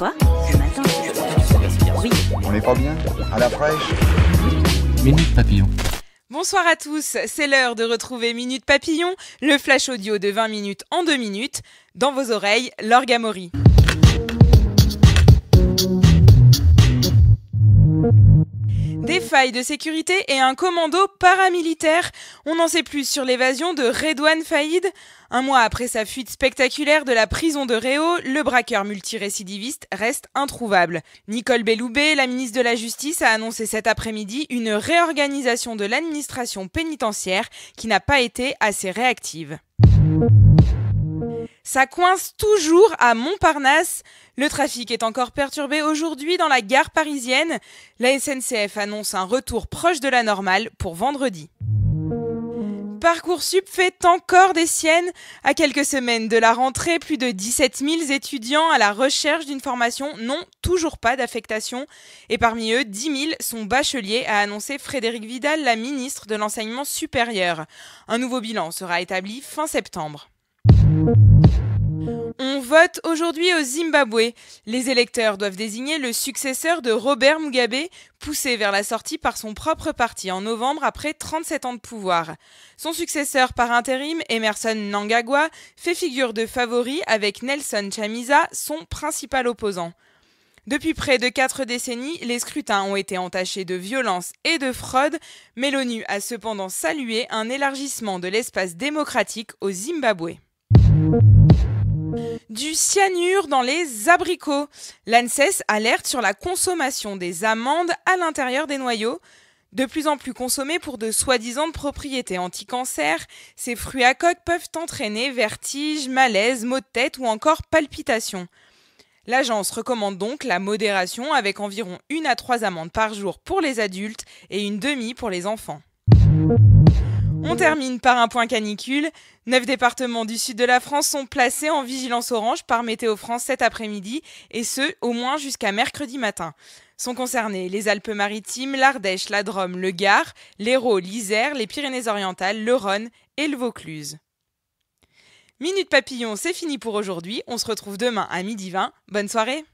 Quoi? Ce matin? Oui. On n'est pas bien? À la fraîche? Minute Papillon. Bonsoir à tous, c'est l'heure de retrouver Minute Papillon, le flash audio de 20 minutes en 2 minutes. Dans vos oreilles, Laure Amaury. Des failles de sécurité et un commando paramilitaire. On en sait plus sur l'évasion de Redouane Faïd. Un mois après sa fuite spectaculaire de la prison de Réau, le braqueur multirécidiviste reste introuvable. Nicole Belloubet, la ministre de la Justice, a annoncé cet après-midi une réorganisation de l'administration pénitentiaire qui n'a pas été assez réactive. Ça coince toujours à Montparnasse. Le trafic est encore perturbé aujourd'hui dans la gare parisienne. La SNCF annonce un retour proche de la normale pour vendredi. Parcoursup fait encore des siennes. À quelques semaines de la rentrée, plus de 17 000 étudiants à la recherche d'une formation n'ont toujours pas d'affectation. Et parmi eux, 10 000 sont bacheliers, a annoncé Frédérique Vidal, la ministre de l'Enseignement supérieur. Un nouveau bilan sera établi fin septembre. On vote aujourd'hui au Zimbabwe. Les électeurs doivent désigner le successeur de Robert Mugabe, poussé vers la sortie par son propre parti en novembre après 37 ans de pouvoir. Son successeur par intérim, Emmerson Mnangagwa, fait figure de favori avec Nelson Chamisa, son principal opposant. Depuis près de 4 décennies, les scrutins ont été entachés de violence et de fraude, mais l'ONU a cependant salué un élargissement de l'espace démocratique au Zimbabwe. Du cyanure dans les abricots. L'ANSES alerte sur la consommation des amandes à l'intérieur des noyaux. De plus en plus consommés pour de soi-disant propriétés anti-cancer, ces fruits à coque peuvent entraîner vertiges, malaises, maux de tête ou encore palpitations. L'agence recommande donc la modération avec environ 1 à 3 amandes par jour pour les adultes et une demi pour les enfants. On termine par un point canicule. 9 départements du sud de la France sont placés en vigilance orange par Météo France cet après-midi, et ce, au moins jusqu'à mercredi matin. Sont concernés les Alpes-Maritimes, l'Ardèche, la Drôme, le Gard, l'Hérault, l'Isère, les Pyrénées-Orientales, le Rhône et le Vaucluse. Minute Papillon, c'est fini pour aujourd'hui. On se retrouve demain à 12h20. Bonne soirée.